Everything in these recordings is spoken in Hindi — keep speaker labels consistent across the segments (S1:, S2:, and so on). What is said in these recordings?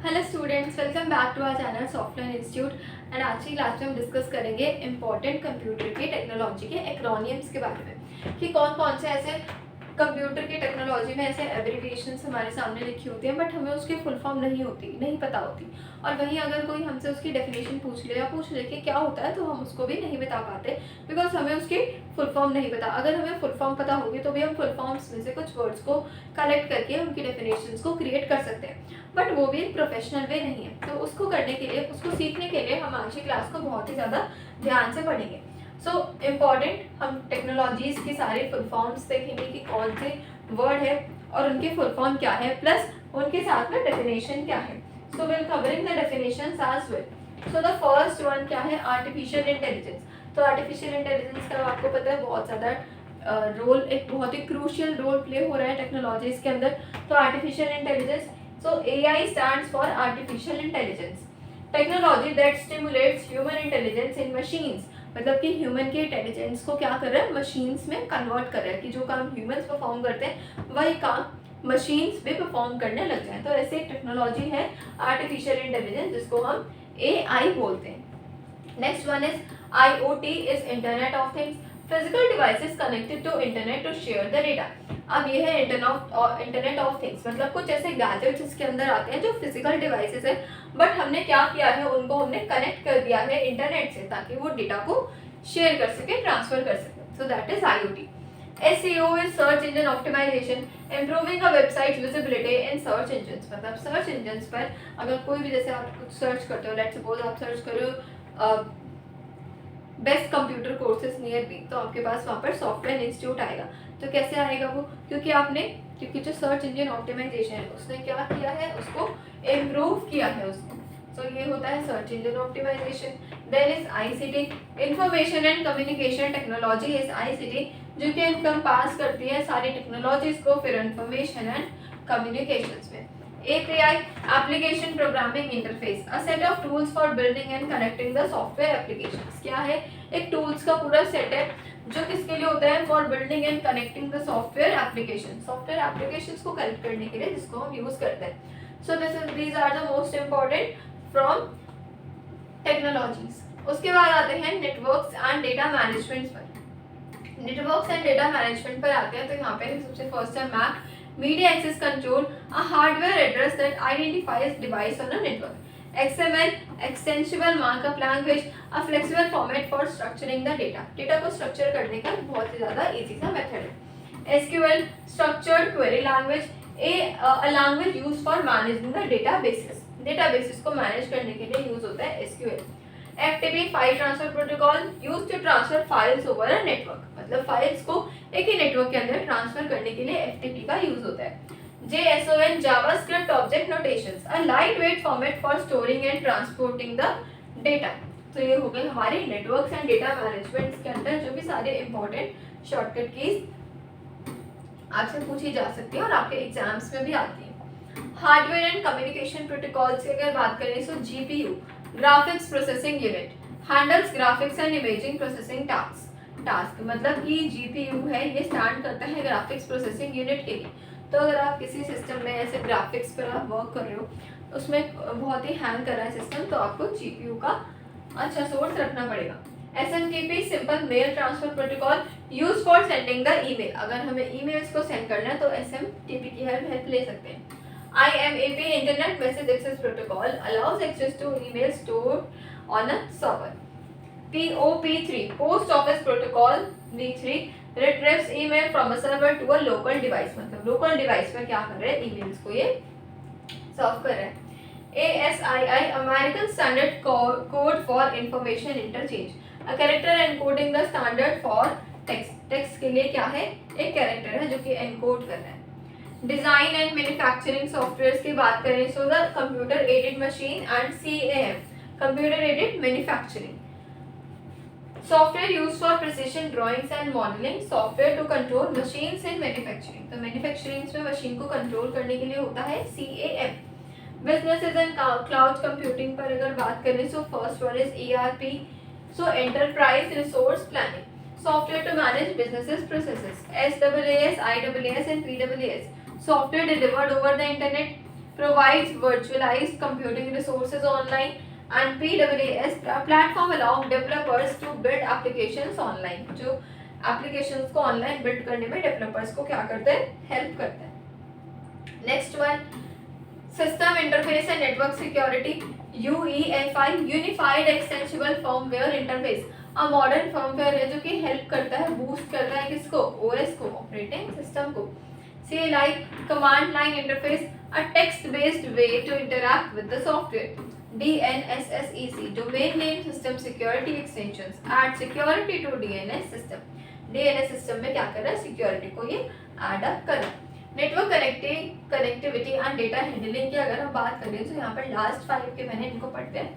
S1: Hello students, welcome back to our channel software institute. And आज की क्लास में हम डिस्कस करेंगे इंपॉर्टेंट कंप्यूटर की टेक्नोलॉजी के एक्रोनियम्स के बारे में कि कौन कौन से ऐसे कंप्यूटर की टेक्नोलॉजी में ऐसे एब्रिविएशंस हमारे सामने लिखी होती हैं बट हमें उसकी फुल फॉर्म नहीं पता होती। और वहीं अगर कोई हमसे उसकी डेफिनेशन पूछ ले कि क्या होता है तो हम उसको भी नहीं बता पाते बिकॉज हमें उसकी फुल फॉर्म नहीं पता। अगर हमें फुल फॉर्म पता होगी तो भी हम फुल फॉर्म्स में से कुछ वर्ड्स को कलेक्ट करके उनकी डेफिनेशंस को क्रिएट कर सकते हैं, बट वो भी एक प्रोफेशनल वे नहीं है। तो उसको करने के लिए, उसको सीखने के लिए हम आज की क्लास को बहुत ही ज़्यादा ध्यान से पढ़ेंगे। सो इम्पॉर्टेंट, हम टेक्नोलॉजीज की सारी फुल फॉर्म्स देखेंगे कि कौन से वर्ड है और उनकी फुल फॉर्म क्या है, प्लस उनके साथ में डेफिनेशन क्या है। So will covering the definitions as well. So the first one क्या है, आर्टिफिशियल इंटेलिजेंस। तो आर्टिफिशियल इंटेलिजेंस का आपको पता है बहुत ज़्यादा रोल, एक बहुत ही क्रूशियल रोल प्ले हो रहा है टेक्नोलॉजीज के अंदर। तो artificial intelligence, so AI stands for artificial intelligence, technology that stimulates human intelligence in machines। मतलब कि ह्यूमन के इंटेलिजेंस को क्या कर रहा है, मशीन्स में कन्वर्ट कर रहा है कि जो काम ह्यूमंस परफॉर्म करते हैं वही काम मशीन्स भी परफॉर्म करने लग जाए। तो ऐसे एक टेक्नोलॉजी है आर्टिफिशियल इंटेलिजेंस जिसको हम AI बोलते हैं। Next one is IoT, is internet of things, physical devices connected to internet to share the data. अब ये है इंटरनेट ऑफ थिंग्स, मतलब कुछ ऐसे गैजेट्स इसके अंदर आते हैं जो फिजिकल डिवाइसेस है, बट हमने क्या किया है, उनको हमने कनेक्ट कर दिया है इंटरनेट से ताकि वो डेटा को शेयर कर सके, ट्रांसफर कर सके। So that is IoT। SEO is search engine optimization, improving a website visibility in search engine. मतलब सर्च इंजन पर अगर कोई भी, जैसे आप कुछ सर्च करते हो, लेट्स सपोज आप सर्च करो best computer courses nearby, तो आपके पास वहाँ पर सॉफ्टवेयर इंस्टीट्यूट आएगा। तो कैसे आएगा वो, क्योंकि जो सर्च इंजन ऑप्टिमाइजेशन है उसने क्या किया है, उसको इम्प्रूव किया है उसको। सो ये होता है search engine optimization. Then is ICT, information and communication technology is ICT, जो कि इनकम पास करती है सारी टेक्नोलॉजीज को फिर इंफॉर्मेशन एंड कम्युनिकेशंस में। API, application programming interface, a set of tools for building and connecting the software applications। क्या है, एक टूल्स का पूरा सेट है जो किसके लिए होता है, for building and connecting the software application, software applications को कनेक्ट करने के लिए जिसको हम यूज करते हैं। So these are the most important from technologies. उसके बाद आते हैं नेटवर्क्स एंड डेटा मैनेजमेंट पर। नेटवर्क्स एंड डेटा मैनेजमेंट पर आते हैं तो यहाँ पे सबसे फर्स्ट है MAC, media access control, a hardware address that identifies device on a network. XML, extensible markup language, a flexible format for structuring the data। Data को स्ट्रक्चर करने का बहुत ही ज़्यादा इजी सा मेथड है। SQL, structured query language, a language used for managing the databases। Databases को मैनेज करने के लिए यूज होता है SQL। FTP, file transfer protocol, use to transfer files over a network. मतलब फाइल्स को एक ही नेटवर्क के अंदर ट्रांसफर करने के लिए FTP का यूज होता है। JSON, JavaScript object notations, a lightweight format for storing and transporting the data. तो ये हो गए हमारे नेटवर्क्स एंड डेटा मैनेजमेंट के अंदर जो भी सारे इंपॉर्टेंट शॉर्टकट कीज आपसे पूछी जा सकती है और आपके एग्जाम्स में भी आती है। हार्डवेयर एंड कम्युनिकेशन प्रोटोकॉल्स की अगर बात करें तो GPU, graphics processing unit, handles graphics and imaging processing task. मतलब कि GPU है, ये स्टैंड करता है ग्राफिक्स प्रोसेसिंग यूनिट के लिए। तो अगर आप किसी सिस्टम में ऐसे ग्राफिक्स पर आप वर्क कर रहे हो, उसमें बहुत ही हैंग कर रहा है सिस्टम, तो आपको GPU का अच्छा सोर्स रखना पड़ेगा। SMTP, simple mail transfer protocol, use for sending the email. अगर हमें ईमेल्स को सेंड करना है तो SMTP की हेल्प ले सकते हैं। IMAP, Internet Message Access Protocol, allows access to email stored on a server। POP3, Post Office Protocol V3, retrieves email from a server to a local device। मतलब लोकल डिवाइस पर क्या कर रहे हैं, ईमेल्स को ये सर्व कर रहे हैं। ASII, American Standard Code for Information Interchange, a character encoding the standard for text। Text के लिए क्या है, एक कैरेक्टर है जो कि एनकोड कर रहा है। डिजाइन एंड मैन्युफैक्चरिंग सॉफ्टवेयर की बात करें so the computer aided machine and CAM, computer aided manufacturing software used for precision drawings and modelling, software to control machines in manufacturing. तो मैन्युफैक्चरिंग में मशीन को कंट्रोल करने के लिए होता है CAM। Businesses and cloud computing पर अगर बात करें so first one is ERP, so enterprise resource planning, software to manage businesses processes। SaaS, IaaS and PaaS, software delivered over the internet। provides virtualized computing resources online, and PaaS platform allow developers to build applications online. जो applications को online build करने में developers को क्या करते हैं, help करते हैं. Next one, system interface and network security, UEFI Unified Extensible Firmware Interface. A modern firmware है जो कि help करता है, boost करता है किसको, OS को, operating system को. CLI command line interface, a text based way to interact with the software. DNSSEC domain name system security extensions add security to DNS system. DNS system में क्या कर रहा है, security को ये add up कर रहा है. Network connectivity and data handling की अगर हम बात करें तो यहाँ पर लास्ट 5 के मैंने इनको पढ़ते हैं.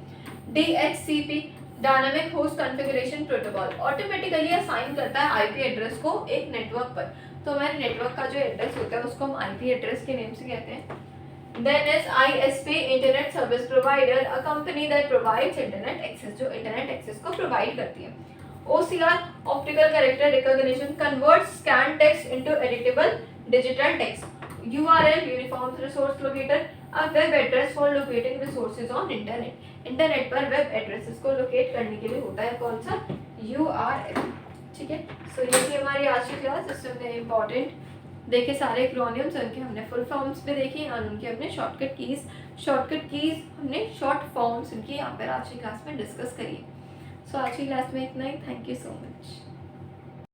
S1: DHCP dynamic host configuration protocol automatically assign करता है आईपी एड्रेस को एक नेटवर्क पर. तो हमारे नेटवर्क का जो एड्रेस होता है उसको हम आईपी एड्रेस के नेम से कहते हैं. Then is ISP internet service provider, a company that provides internet access, जो इंटरनेट एक्सेस को प्रोवाइड करती है. OCR optical character recognition converts scan text into editable digital text. URL uniform resource locator, a web address for locating resources on internet. Internet पर वेब एड्रेसेस को लोकेट करने के लिए होता है कौन सा, URL. ठीक है. सो ये थी हमारी आज की क्लास. इससे हमने इम्पॉर्टेंट देखे सारे एक्रोनियम्स, उनके हमने फुल फॉर्म्स भी देखे और उनके अपने शॉर्टकट कीज हमने शॉर्ट फॉर्म्स उनकी यहाँ पर आज की क्लास में डिस्कस करी. सो आज की क्लास में इतना ही. Thank you so much.